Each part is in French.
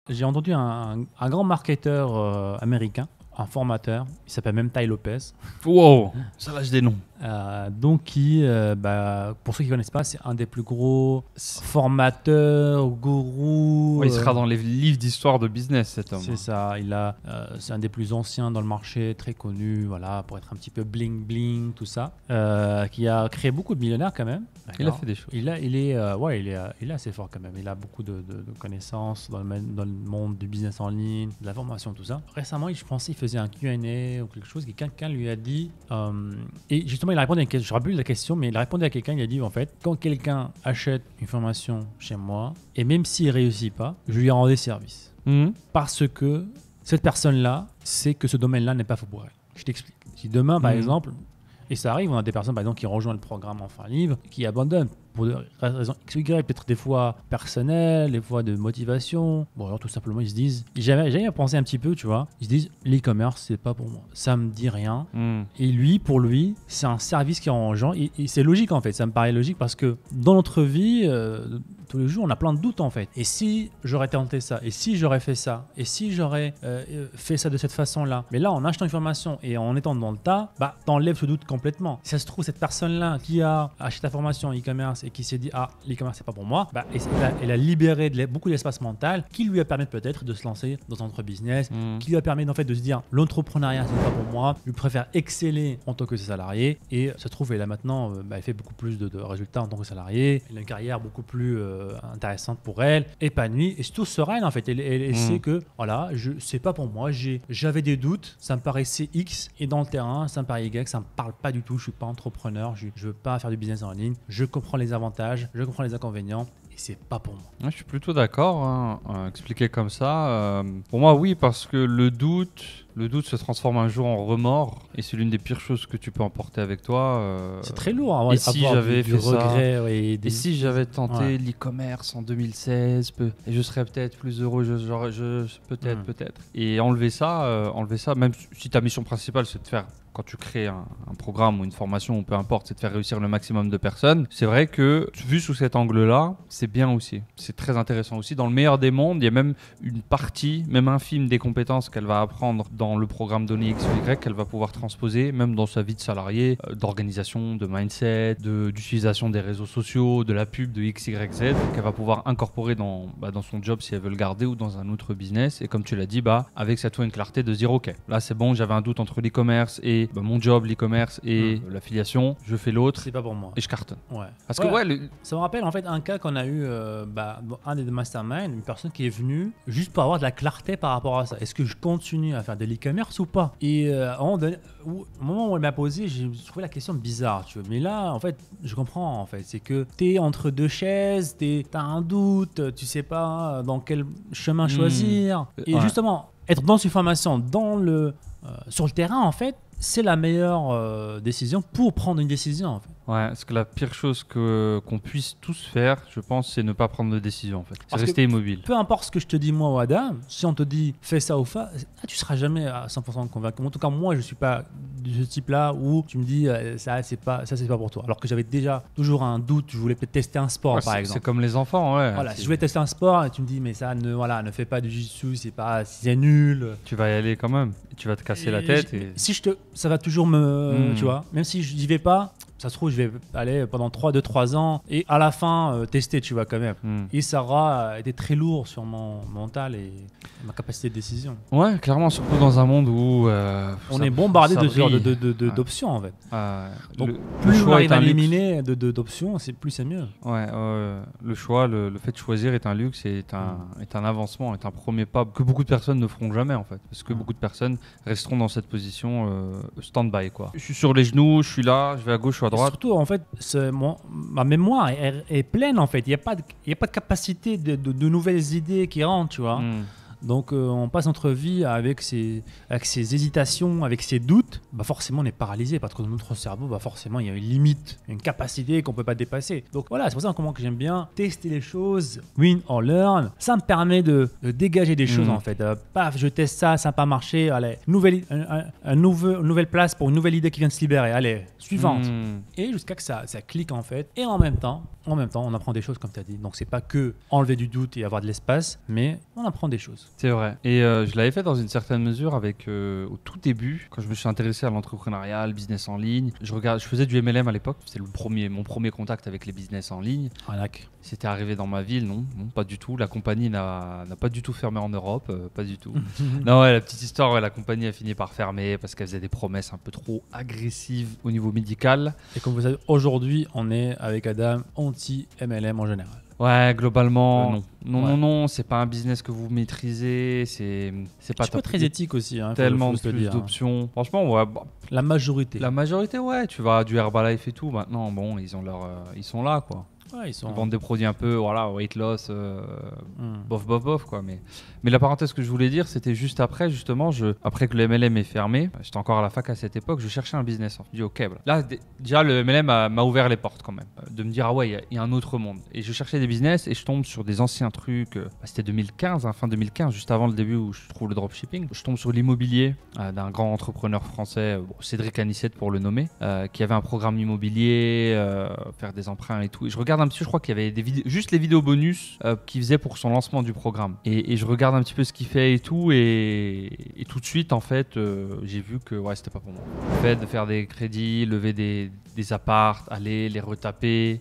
J'ai entendu un grand marketeur américain, un formateur, il s'appelle même Ty Lopez. Wow, ça lâche des noms. Donc qui, pour ceux qui ne connaissent pas, c'est un des plus gros formateurs, gourous. Ouais, il sera dans les livres d'histoire de business, cet homme. C'est ça, c'est un des plus anciens dans le marché, très connu, voilà, pour être un petit peu bling bling, tout ça, qui a créé beaucoup de millionnaires quand même. Il a fait des choses. Il est assez fort quand même. Il a beaucoup de connaissances dans le monde du business en ligne, de la formation, tout ça. Récemment, je pensais qu'il faisait un Q&A ou quelque chose, que quelqu'un lui a dit, et justement, il a répondu à une question, je ne me rappelle plus la question, mais il a répondu à quelqu'un, il a dit en fait, quand quelqu'un achète une formation chez moi, et même s'il ne réussit pas, je lui rends des services. Parce que cette personne-là sait que ce domaine-là n'est pas fait pour elle. Je t'explique. Si demain, par exemple, et ça arrive, on a des personnes par exemple qui rejoignent le programme Enfin Libre, qui abandonnent pour des raisons X ou Y, peut-être des fois personnelles, des fois de motivation. Bon, alors tout simplement, ils se disent, j'ai pensé un petit peu, tu vois, ils se disent, l'e-commerce, c'est pas pour moi, ça me dit rien. Et lui, pour lui, c'est un service qui rend aux gens, et c'est logique en fait, ça me paraît logique parce que dans notre vie, tous les jours, on a plein de doutes en fait. Et si j'aurais tenté ça, et si j'aurais fait ça, et si j'aurais fait ça de cette façon-là, mais là, en achetant une formation et en étant dans le tas, bah, t'enlèves ce doute complètement. Si ça se trouve, cette personne-là qui a acheté ta formation e-commerce et qui s'est dit, ah, l'e-commerce, c'est pas pour moi, bah, elle a libéré beaucoup d'espace mental qui lui a permis peut-être de se lancer dans un autre business, qui lui a permis en fait de se dire, l'entrepreneuriat, c'est pas pour moi, je préfère exceller en tant que salarié. Et ça se trouve, elle a maintenant, elle fait beaucoup plus de résultats en tant que salarié, elle a une carrière beaucoup plus intéressante pour elle, épanouie et surtout sereine en fait. Elle sait que voilà, c'est pas pour moi, j'avais des doutes, ça me paraissait X et dans le terrain, ça me paraît Y, ça me parle pas du tout, je suis pas entrepreneur, je veux pas faire du business en ligne, je comprends les avantages, je comprends les inconvénients. Et c'est pas pour moi. Ouais, je suis plutôt d'accord, hein, expliqué comme ça. Pour moi, oui, parce que le doute se transforme un jour en remords et c'est l'une des pires choses que tu peux emporter avec toi. C'est très lourd. Et si j'avais fait regret, ça, et si j'avais tenté l'e-commerce en 2016, et je serais peut-être plus heureux, peut-être. Et enlever ça, même si ta mission principale c'est de faire, quand tu crées un programme ou une formation ou peu importe, c'est de faire réussir le maximum de personnes. C'est vrai que vu sous cet angle-là, c'est bien aussi. C'est très intéressant aussi. Dans le meilleur des mondes, il y a même une partie, même infime des compétences qu'elle va apprendre dans le programme donné X ou Y, qu'elle va pouvoir transposer même dans sa vie de salarié, d'organisation, de mindset, d'utilisation des réseaux sociaux, de la pub, de X, Y, Z, qu'elle va pouvoir incorporer dans son job si elle veut le garder ou dans un autre business. Et comme tu l'as dit, avec cette fois une clarté de se dire ok, là c'est bon, j'avais un doute entre l'e-commerce et mon job, l'e-commerce et l'affiliation, je fais l'autre. C'est pas pour moi. Et je cartonne. Ouais. Parce que ça me rappelle en fait un cas qu'on a eu, un des masterminds, une personne qui est venue juste pour avoir de la clarté par rapport à ça. Est-ce que je continue à faire de l'e-commerce ou pas? Et au moment où elle m'a posé, j'ai trouvé la question bizarre, tu vois. Mais là, en fait, je comprends en fait. C'est que t'es entre deux chaises, t'as un doute, tu sais pas dans quel chemin choisir. Et justement, être dans une formation, sur le terrain, en fait, c'est la meilleure décision pour prendre une décision en fait. Ouais, parce que la pire chose qu'on puisse tous faire, je pense, c'est ne pas prendre de décision en fait. C'est rester immobile. Peu importe ce que je te dis moi ou Adam, si on te dit fais ça ou ça, tu seras jamais à 100% convaincu. En tout cas, moi, je suis pas de ce type-là où tu me dis ça c'est pas pour toi. Alors que j'avais déjà toujours un doute, je voulais peut-être tester un sport par exemple. C'est comme les enfants, ouais. Voilà, si je voulais tester un sport et tu me dis mais ça ne fais pas du jiu-jitsu, c'est nul. Tu vas y aller quand même, tu vas te casser la tête. Ça va toujours me, tu vois, même si je n'y vais pas. Ça se trouve, je vais aller pendant 2-3 ans et à la fin tester, tu vois, quand même. Et ça aura été très lourd sur mon mental et ma capacité de décision. Ouais, clairement, surtout dans un monde où on est bombardé de ce genre d'options en fait. Donc, plus on arrive à éliminer d'options, plus c'est mieux. Ouais, le choix, le fait de choisir est un luxe et est un avancement, est un premier pas que beaucoup de personnes ne feront jamais en fait. Parce que beaucoup de personnes resteront dans cette position stand-by, quoi. Je suis sur les genoux, je suis là, je vais à gauche, je suis à droite. Surtout, en fait, ma mémoire est pleine, en fait. Il n'y a pas de capacité de nouvelles idées qui rentrent, tu vois. Donc, on passe notre vie avec ses hésitations, avec ses doutes. Forcément, on est paralysé parce que dans notre cerveau, forcément, il y a une limite, une capacité qu'on ne peut pas dépasser. Donc, voilà, c'est pour ça que j'aime bien tester les choses, win or learn. Ça me permet de dégager des choses, en fait. Paf, je teste ça n'a pas marché. Allez, nouvelle place pour une nouvelle idée qui vient de se libérer. Allez, suivante. Et jusqu'à que ça clique, en fait. Et en même temps, en même temps, on apprend des choses, comme tu as dit. Donc, c'est pas que enlever du doute et avoir de l'espace, mais on apprend des choses. C'est vrai. Et je l'avais fait dans une certaine mesure avec, au tout début, quand je me suis intéressé à l'entrepreneuriat, le business en ligne. Je faisais du MLM à l'époque. C'était mon premier contact avec les business en ligne. C'était arrivé dans ma ville, non, pas du tout. La compagnie n'a pas du tout fermé en Europe, pas du tout. Non, ouais, la petite histoire, ouais, la compagnie a fini par fermer parce qu'elle faisait des promesses un peu trop agressives au niveau médical. Et comme vous savez, aujourd'hui, on est avec Adam anti-MLM en général. Ouais, globalement, non. Non, c'est pas un business que vous maîtrisez, c'est pas top. Très éthique aussi, hein, tellement plus d'options. Hein. Franchement, ouais. La majorité, ouais. Tu vas à du Herbalife et tout. Maintenant, bon, ils sont là, quoi. Ouais, ils vendent des produits un peu, voilà, weight loss, bof, quoi. Mais la parenthèse que je voulais dire, c'était juste après, justement, après que le MLM est fermé, j'étais encore à la fac à cette époque, je cherchais un business. Je me dis, ok, voilà. Là, déjà, le MLM m'a ouvert les portes quand même, de me dire, ah ouais, il y a un autre monde. Et je cherchais des business et je tombe sur des anciens trucs, c'était 2015, fin 2015, juste avant le début où je trouve le dropshipping. Je tombe sur l'immobilier d'un grand entrepreneur français, Cédric Anissette pour le nommer, qui avait un programme immobilier, faire des emprunts et tout. Et je regarde un petit peu, je crois qu'il y avait juste les vidéos bonus qu'il faisait pour son lancement du programme. Et je regarde un petit peu ce qu'il fait et tout. Et tout de suite, en fait, j'ai vu que ouais, c'était pas pour moi. Le fait de faire des crédits, lever des apparts, aller les retaper,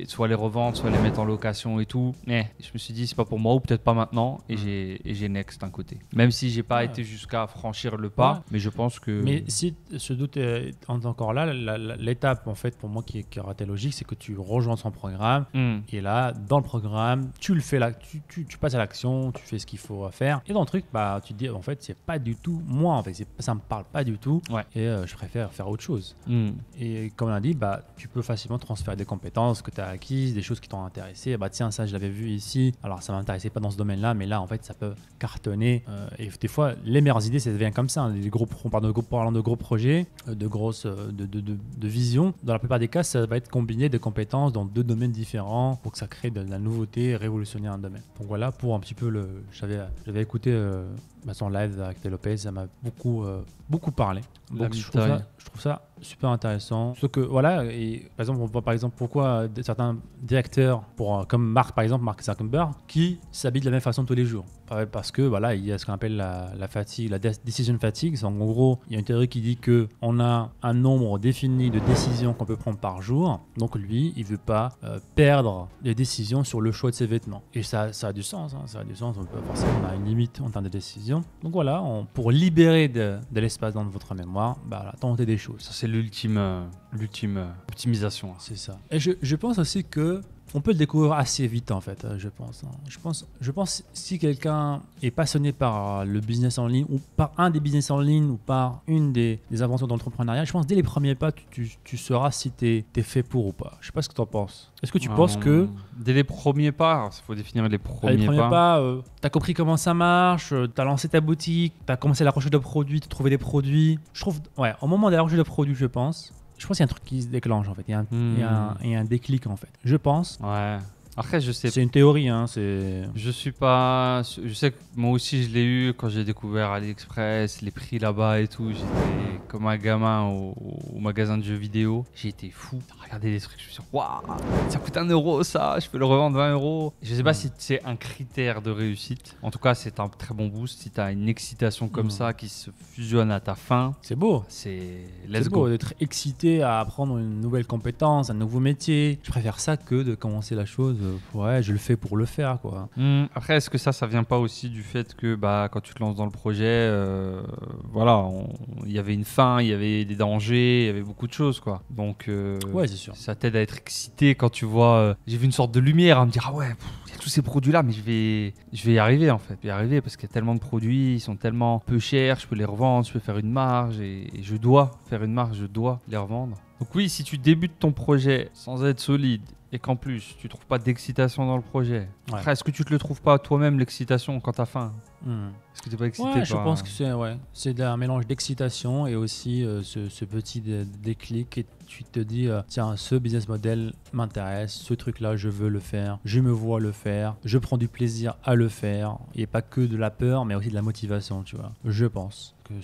soit les revendre, soit les mettre en location et tout. Je me suis dit, c'est pas pour moi ou peut-être pas maintenant. Et j'ai Next d'un côté. Même si j'ai pas été jusqu'à franchir le pas, mais je pense que. Mais si ce doute est encore là, l'étape, en fait, pour moi qui aurait été logique, c'est que tu rejoins son programme. Et là, dans le programme, tu le fais là, tu passes à l'action, tu fais ce qu'il faut faire. Et dans le truc, bah, tu te dis, en fait, c'est pas du tout moi, en fait, ça me parle pas du tout. Ouais. Et je préfère faire autre chose. Et comme on a dit, bah, tu peux facilement transférer des compétences que tu as acquises, des choses qui t'ont intéressé. Bah, tiens, ça, je l'avais vu ici. Alors, ça m'intéressait pas dans ce domaine-là, mais là, en fait, ça peut cartonner. Et des fois, les meilleures idées, ça devient comme ça. Hein. On parle de gros projets, de grosses de visions. Dans la plupart des cas, ça va être combiné de compétences dans deux domaines différents pour que ça crée de la nouveauté, révolutionner un domaine. Donc voilà, pour un petit peu j'avais écouté son live avec Théo Lopez, ça m'a beaucoup parlé. Donc je trouve ça super intéressant. Sauf que voilà, et par exemple, on voit par exemple pourquoi certains directeurs, comme Mark Zuckerberg, qui s'habillent de la même façon tous les jours. Parce que voilà, il y a ce qu'on appelle la fatigue, la decision fatigue. En gros, il y a une théorie qui dit que on a un nombre défini de décisions qu'on peut prendre par jour. Donc lui, il veut pas perdre les décisions sur le choix de ses vêtements. Et ça a du sens. Hein, ça a du sens. Forcément, on a une limite en termes de décision. Donc voilà, pour libérer de l'espace dans votre mémoire, tenter des choses. Ça, c'est l'ultime optimisation. C'est ça. Et je pense aussi que on peut le découvrir assez vite en fait, je pense. Je pense si quelqu'un est passionné par le business en ligne ou par un des business en ligne ou par une des inventions d'entrepreneuriat, je pense dès les premiers pas, tu sauras si t'es fait pour ou pas. Je sais pas ce que tu en penses. Est-ce que tu penses que... Dès les premiers pas, il faut définir les premiers pas. Tu as compris comment ça marche, tu as lancé ta boutique, tu as commencé à la recherche de produits, tu as trouvé des produits. Je trouve, au moment de la recherche de produits, je pense qu'il y a un truc qui se déclenche en fait. Il y a un déclic en fait. Je pense. Ouais. Après, je sais. C'est une théorie, hein. Je sais pas. Je sais que moi aussi, je l'ai eu quand j'ai découvert AliExpress, les prix là-bas et tout. J'étais comme un gamin au magasin de jeux vidéo. J'ai été fou. Regardez des trucs. Je me suis dit, waouh, ça coûte 1 euro ça. Je peux le revendre 20 euros. Je sais pas si c'est un critère de réussite. En tout cas, c'est un très bon boost. Si tu as une excitation comme ça qui se fusionne à ta faim, c'est beau. C'est beau d'être excité à apprendre une nouvelle compétence, un nouveau métier. Je préfère ça que de commencer la chose. Ouais, je le fais pour le faire, quoi. Après, est-ce que ça vient pas aussi du fait que quand tu te lances dans le projet, voilà, il y avait une fin, il y avait des dangers, il y avait beaucoup de choses, quoi. Donc, ouais, c'est sûr. Ça t'aide à être excité quand tu vois. J'ai vu une sorte de lumière, à me dire ah ouais, il y a tous ces produits-là, mais je vais y arriver en fait. Je vais y arriver parce qu'il y a tellement de produits, ils sont tellement peu chers, je peux les revendre, je peux faire une marge et je dois faire une marge, je dois les revendre. Donc oui, si tu débutes ton projet sans être solide et qu'en plus tu trouves pas d'excitation dans le projet, après, est-ce que tu te le trouves pas toi-même l'excitation quand t'as faim? Est-ce que t'es pas excité? Je pense que c'est un mélange d'excitation et aussi ce petit déclic et tu te dis tiens, ce business model m'intéresse, ce truc-là je veux le faire, je me vois le faire, je prends du plaisir à le faire et pas que de la peur mais aussi de la motivation, tu vois. Je pense que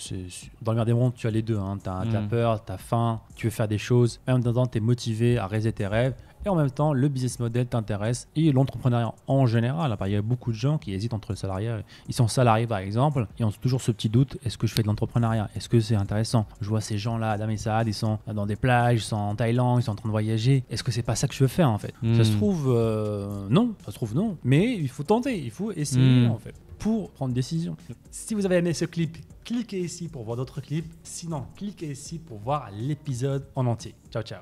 dans le meilleur des mondes, tu as les deux, hein. T'as peur, t'as faim, tu veux faire des choses, en même temps t'es motivé à réaliser tes rêves et en même temps le business model t'intéresse et l'entrepreneuriat en général. Il y a beaucoup de gens qui hésitent entre le salariat. Ils sont salariés par exemple et ont toujours ce petit doute, est-ce que je fais de l'entrepreneuriat? Est-ce que c'est intéressant? Je vois ces gens-là, Adam et Saad, ils sont dans des plages, ils sont en Thaïlande, ils sont en train de voyager. Est-ce que c'est pas ça que je veux faire en fait? Ça se trouve non, ça se trouve non. Mais il faut tenter, il faut essayer en fait pour prendre une décision. Si vous avez aimé ce clip, cliquez ici pour voir d'autres clips. Sinon, cliquez ici pour voir l'épisode en entier. Ciao, ciao.